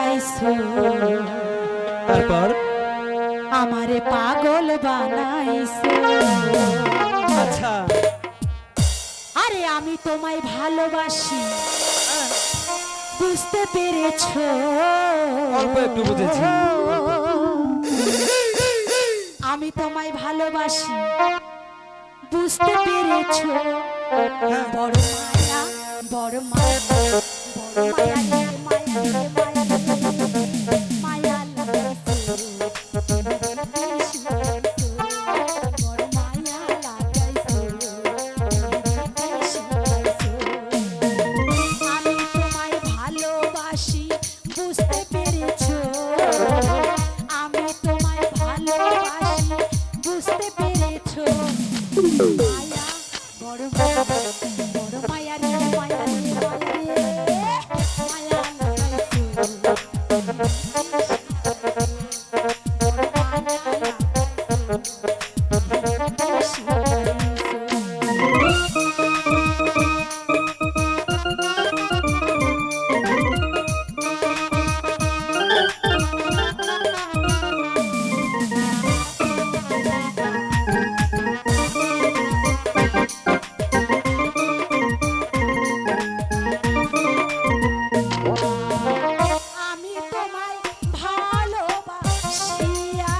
লাগাইছো, তারপর আমারে পাগল বানাইছো। আচ্ছা আরে আমি তোমায় ভালোবাসি, বুঝতে পেরেছো? অল্প একটু বুঝেছি। আমি তোমায় ভালোবাসি, বুঝতে পেরেছো? বড় মায়া, বড় মায়া, বড় মায়া রে, মায়া রে, মায়া রে, মায়া লাগাইছো, বেশি লাগাইছো, বড় মায়া লাগাইছো, বেশি লাগাইছো। আমি তোমায় ভালোবাসি, বুঝতে পেরেছো? আমি তোমায় ভালোবাসি, বুঝতে পেরেছো? মায়া, বড় মায়া, বড় মায়া রে, মায়া রে, মায়া রে, মায়া লাগাইছো, বড় মায়া লাগাইছো, বেশি লাগাইছো। আমি তোমায় ভালোবাসিয়া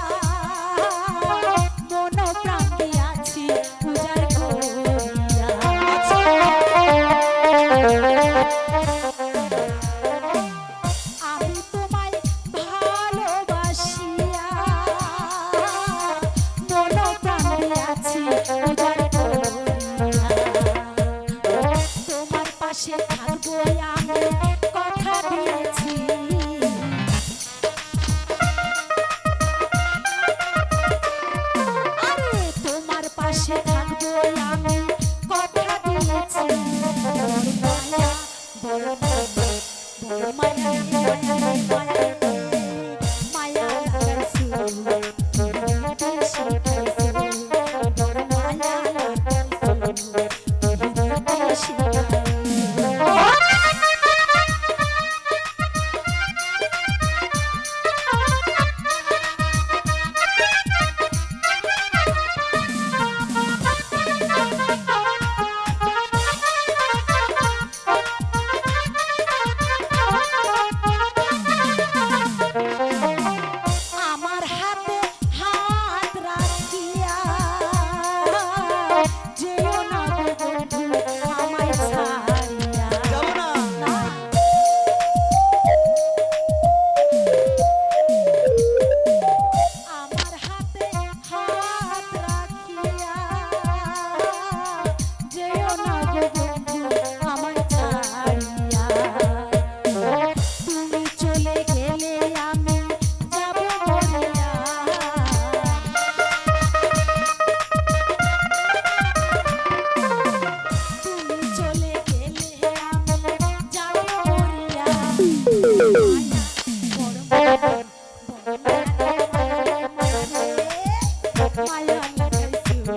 মন প্রাণ দিয়াছি পূজার করিয়া। আমি তোমায় ভালোবাসিয়া মন প্রাণ দিয়াছি পূজার করিয়া। তোমার পাশে থাকবো আমি, কথা দিয়েছি। আরে তোমার পাশে থাকবো আমি, কথা দিয়েছি। বড় মায়া, বড় মায়া, বড় মায়া রে, মায়া রে, মায়া রে, মায়া লাগাইছো, বেশি লাগাইছো, বড় মায়া লাগাইছো, বেশি লাগাইছো। আমার হাতে হাত রাখিয়া যেও না গো বন্ধু আমায় ছাড়িয়া। যাব না। না। আমার হাতে হাত রাখিয়া যেও না গো বন্ধু আমায় ছাড়িয়া। তুমি চলে গেলে আমি যাব মরিয়া। তুমি চলে গেলে আমি যাব মরিয়া। মায়া, বড় মায়া, বড় মায়া রে, মায়া রে, মায়া রে, মায়া লাগাইছো,